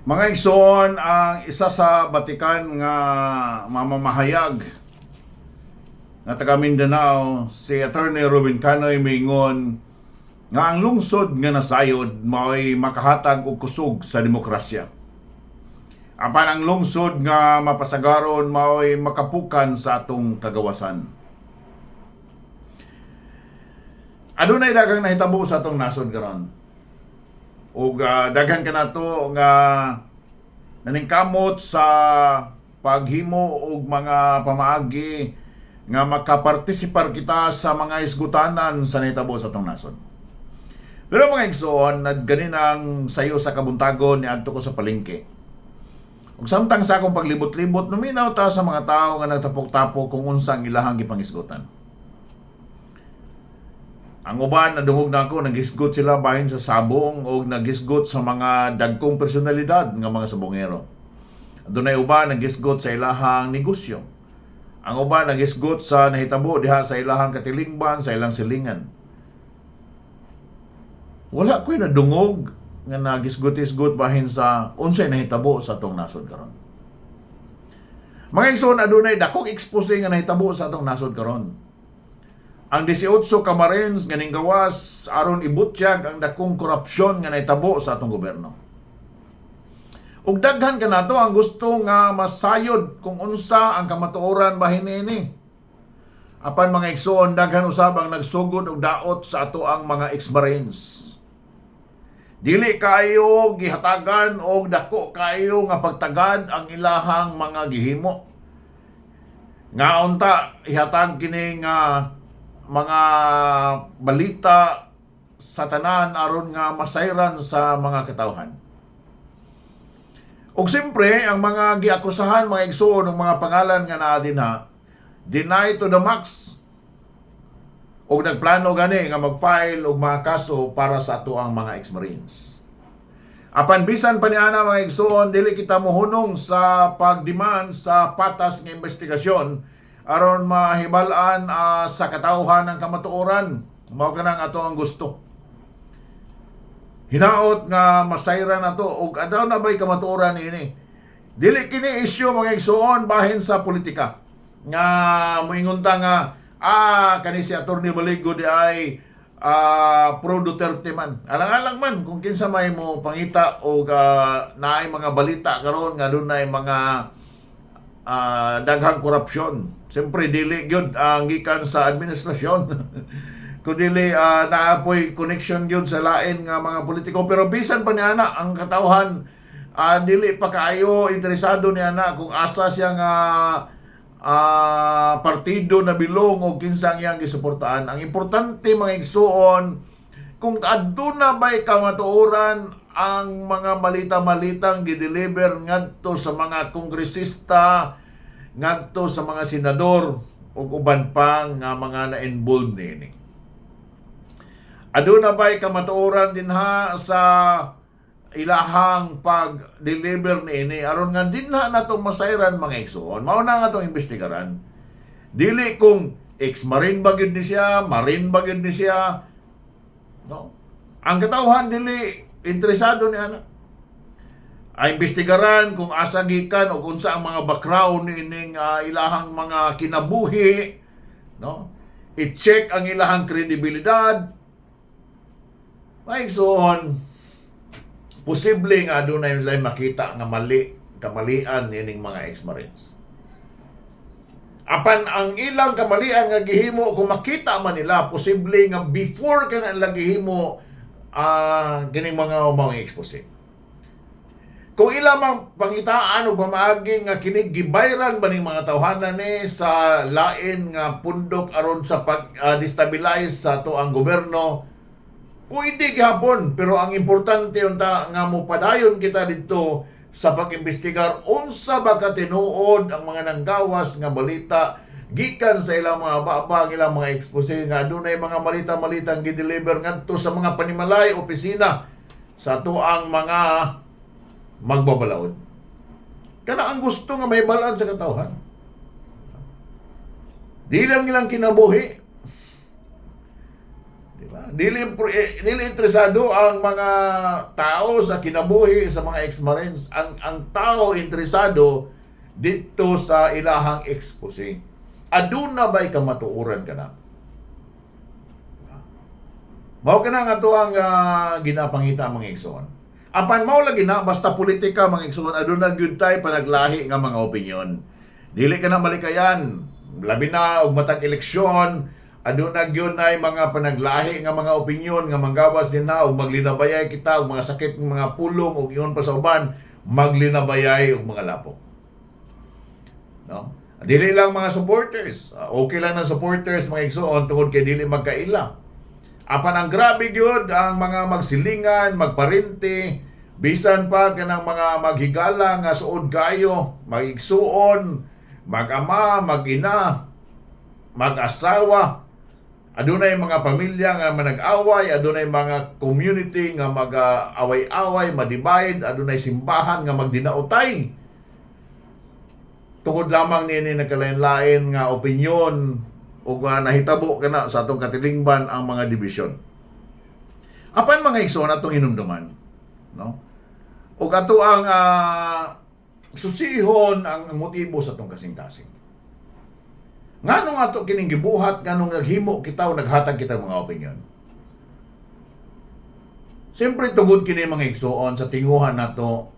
Mga igsoon, ang isa sa batikan nga mamamahayag nga taga Mindanao, si Attorney Ruben Canoy mingon nga ang lungsod nga nasayod mao'y makahatag og kusog sa demokrasya. Apan ang lungsod nga mapasagaron mao'y makapukan sa atong kagawasan. Adunay daghang nahitabo sa atong nasod karon. Ug daghan ka nato nga naningkamot sa paghimo og mga pamaagi nga makapartisipar kita sa mga isgutanan sa nahitabo sa atong nasod. Pero mga igsoon, ganinang sayo sa kabuntagon niadto ko sa palengke. Ug samtang sa akong paglibot-libot, numinaw ta sa mga tao nga nagtapok-tapok kung unsa ang ilahang gipangisgutan. Ang uban nadungog na ako, naghisgot sila bahin sa sabong o naghisgot sa mga dagkong personalidad ng mga sabongero. Dunay uban naghisgot sa ilahang negosyo. Ang uban naghisgot sa nahitabo diha sa ilahang katilingban, sa ilang silingan. Wala ko'y nadungog nga nagisgot-isgot bahin sa unsay nahitabo sa atong nasod karon. Mga igsoon, adunay dakong expose nga nahitabo sa atong nasod karon. Ang 18 ka Marines nga ninggawas aron ibutyag ang dakong korupsyon nga nahitabo sa atong gobyerno. Ug daghan kanato ang gusto nga masayod kung unsa ang kamatuoran bahin niini. Apan mga igsoon, daghan usab ang nagsugod og daot sa ato ang mga ex-Marines. Dili kayo gihatagan og dako kayo nga pagtagad ang ilahang mga gihimo. Nga unta ihatag kini nga mga balita sa tanan aron nga masayran sa mga katawhan. Ug siyempre, ang mga giakusahan, mga igsoon, ng mga pangalan nga naa dinha, deny to the max. Ug nagplano gani nga mag-file og mga kaso para sa ato ang mga ex-Marines. Apan bisan pa niana mga igsoon, dili kita mohunong sa pagdemand sa patas nga investigasyon aron mahibal-an sa katawhan ng kamatuoran. Mao kanang ato ang gusto. Hinaot nga masayra na to ug adaw na ba'y kamatuoran ini. Dili kini issue mga igsoon bahin sa politika. Nga moingon ta nga kani si Attorney Baligo di ay pro Duterte man. Alang-alang man kung kinsa may mo pangita o naay mga balita karon nga dunay mga daghang korupsyon. Siyempre dili gyud ang gikan sa administrasyon. Kung dili naapoy connection gyud sa lain nga mga politiko, pero bisan pa niana ang katawhan dili pa kaayo interesado niana kung asa siya nga partido na bilong o kinsang iyang gisuportahan. Ang importante mga igsuon, kung aduna ba'y kamatuoran ang mga malita-malitang gideliver ngadto sa mga kongresista, ngadto sa mga senador ug uban pa nga mga na-involved nini. Aduna ba'y kamatuoran dinha sa ilahang pag-deliver niini aron nga dinha natong masayran mga igsoon. Mao na nga itong investigaran. Dili kung ex-marine ba gyud ni siya, marine ba gyud ni siya. No? Ang katawhan dili interesado niya. Investigaran kung asa gikan o unsa ang mga background niining ilahang mga kinabuhi, no? I-check ang ilahang kredibilidad. Mga igsoon, posible nga doon na nila makita nga kamalian nining mga ex-Marines. Apan ang ilang kamalian nga gihimo, kung makita man nila, posible nga before ka na nila gihimo gining mga expose. Kung ilang mang pangitaan o pamaagi nga kinig gibayran ba ning mga tawhanan ni sa lain nga pundok aron sa pag-destabilize sa to ang gobyerno, pwede gihapon, pero ang importante unta nga mopadayon kita dito sa pag-imbestigar unsa ba katinuod ang mga nanggawas nga balita gikan sa ilang mga babang, ilang mga expose nga dunay mga malita-malitang gideliver ngadto sa mga panimalay opisina sa tuang mga magbabalaod. Kana ang gusto nga may balaan sa katawhan. Di lang ilang kinabuhi. dili interesado ang mga tao sa kinabuhi sa mga ex-Marines. Ang tao interesado dito sa ilahang expose. Aduna ba'y kamatuoran ka na? Mao ka na nga to ang ginapangita mga igsoon. Apan mao lagi na basta politika mga igsoon, aduna gyud tay panaglahi nga mga opinyon. Dili ka na malikayan. Labi na og matag eleksyon, aduna gyud nay mga panaglahi nga mga opinyon nga manggawas din na og maglinabayay kita og mga sakit ng mga pulong og iyon pa sa uban, maglinabayay og mga lapok. No? Dili lang mga supporters. Okay lang na supporters mga igsoon tungod kay dili magkaila. Apan ang grabe gyud ang mga magsilingan, magparinti, bisan pa kanang mga maghigala nga suod kayo, magigsuon, mag-ama, mag-ina, mag-asawa. Adunay mga pamilya nga manag-away, adunay mga community nga mag-away-away, madivide, adunay simbahan nga magdinautay. Tungod lamang niini nagkalain-lain nga opinyon o nahitabo ka na sa atong katilingban ang mga dibisyon. Apan mga igsoon atong hinumduman, no? O ato ang susihon ang motibo sa atong kasing-kasing. Nganong ato kining gibuhat, nganong naghimo kita o naghatag kita mga opinyon? Siyempre tungod kini mga igsoon sa tinguhan nato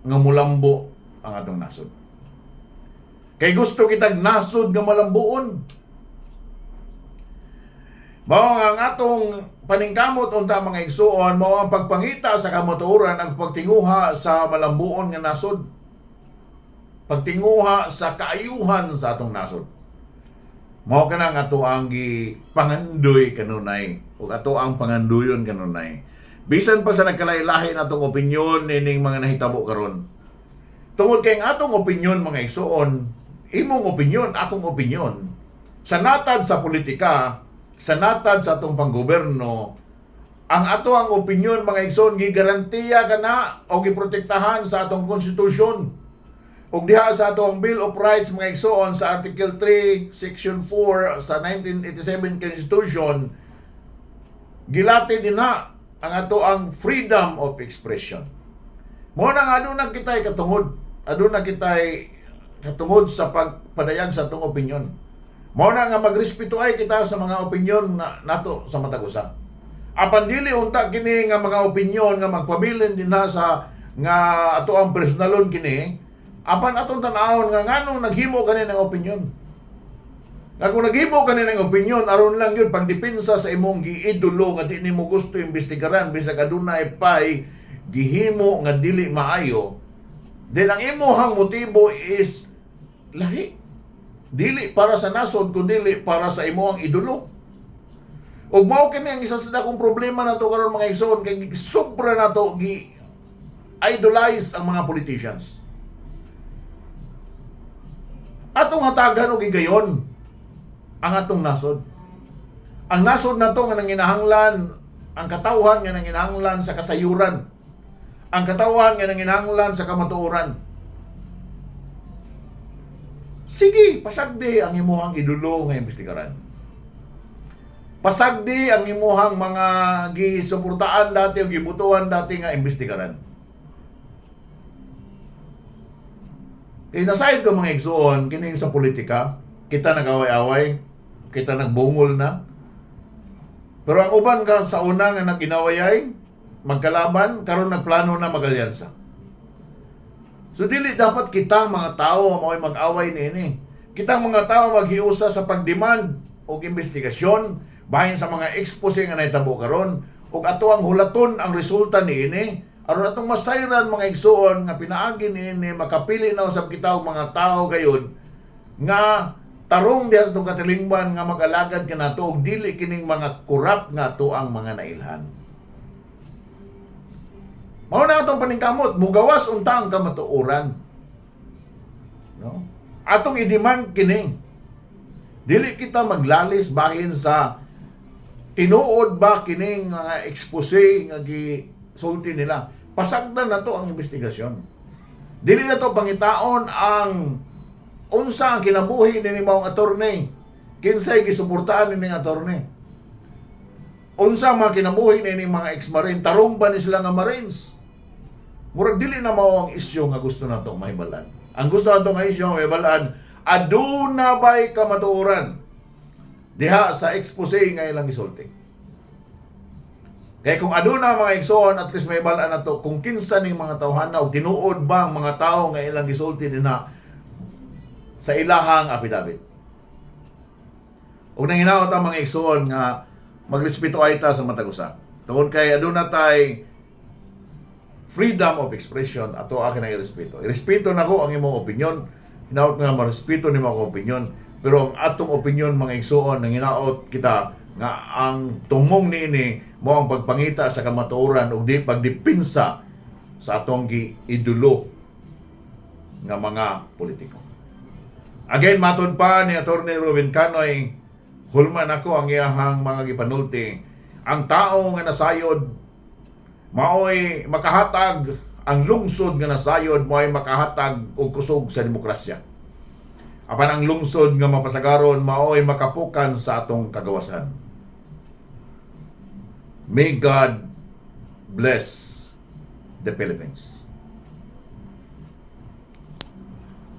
nga mulambo ang atong nasod. Kay gusto kitag nasod nga malambuon. Mao ang atong paningkamot unta mga igsoon, mao ang pagpangita sa kamatuoran ang pagtinguha sa malambuon nga nasod. Pagtinguha sa kaayuhan sa atong nasod. Mao kana nga ato ang gipangandoy kanunay ug ato ang panganduyon kanunay. Bisan pa sa nagkalailahi natong opinyon nining mga nahitabo karon. Tungod kay ang atong opinyon mga igsoon, imong opinyon, akong opinyon, sa natad sa politika, sa natad sa atong panggoberno, ang ato ang opinyon mga igsoon gigarantiya kana o giprotektahan sa atong konstitusyon. Ug diha sa atong Bill of Rights mga igsoon sa Article 3, Section 4 sa 1987 Constitution, gilati din na ang ato ang freedom of expression. Mo na nga aduna kitay katungod, aduna kitay katungod sa pagpadayag sa atong opinyon. Mao na nga magrespeto ay kita sa mga opinyon nato sa matag usa. Apan dili unta kini nga mga opinyon nga magpabilin din na sa nga ato ang personalon kini. Apan atong tan-awon nga nganong naghimo kani ng opinyon. Nga kung naghimo kani ng opinyon aron lang yun pagdepensa sa imong giidolo nga di nimo gusto imbestigaran bisag adunay pay gihimo nga dili maayo. Then ang imong motibo is lahi. Dili para sa nasod kundi para sa imo ang idolo. Ug mao kini ang isa sa dakong problema nato karon mga igsoon kay sobra nato idolize ang mga politicians. Atong hatagan og gigayon ang atong nasod. Ang nasod nato nga nanginahanglan, ang katawhan nga nanginahanglan sa kasayuran. Ang katawhan nga nanginahanglan sa kamatuoran. Sige, pasagdi ang imuhang idolo nga imbestigaran. Pasagdi ang imuhang mga gisuportaan dati o gibutuhan dati nga imbestigaran. Kaya nasayod ko mga igsoon, kining sa politika, kita nag-away-away, kita nagbungol na. Pero ang uban ka sa una nga nag-inawayay, magkalaban, karon nagplano na magalyansa. So dili dapat kitang mga tao mao'y mag-away niini. Kitang mga tao maghiusa sa pagdemand o investigasyon bahin sa mga expose nga nahitabo karon ug ato ang hulaton ang resulta niini aron atong masayran mga igsoon nga pinaagi niini makapili na usab kita og mga tao gayud nga tarong diha sa itong katilingban nga mag-alagad ka nato og dili kining mga kurap nga ato ang mga nailhan. Mao na atong paningkamot, mugawas unta ang kamatuoran. No? Atong i-demand kini. Dili kita maglalis bahin sa tinuod ba kining nga expose nga gisulti nila. Pasagdan na to ang investigasyon. Dili na to pangitaon ang unsa ang kinabuhi ni maong attorney. Kinsay gisuportaan ni attorney. unsa mga kinabuhi na ining mga ex-marine, tarong ba ni sila nga Marines? Murag dili na mao ang isyu nga gusto nato mahibalan. Ang gusto nato nga isyu nga mahibalan, aduna ba'y kamatuoran diha sa expose nga ilang gisulti. Kaya kung aduna mga igsoon, at least mahibalan nato kung kinsa ning mga tawhana o tinuod ba ang mga tao nga ilang gisulti dinha sa ilahang apidabit. Ug nanginaot ang mga igsoon nga magrespeto ay ta sa matag usa. Tungod kay aduna tay freedom of expression ato akin ang irespeto. Irespeto nako ang imong opinion. Hinaot nga marespeto nimo ang opinion, pero ang atong opinion mga igsoon nang hinaot kita nga ang tumong niini mo ang pagpangita sa kamatuoran ug di pagdipinsa sa atong giidolo nga mga politiko. Again, matod pa ni Attorney Ruben Canoy, hulman ako ang iyahang mga gipanulti. Ang tao nga nasayod maoy makahatag, ang lungsod nga nasayod maoy makahatag og kusog sa demokrasya. Apan ang lungsod nga mapasagaron maoy makapukan sa atong kagawasan. May God bless the Philippines.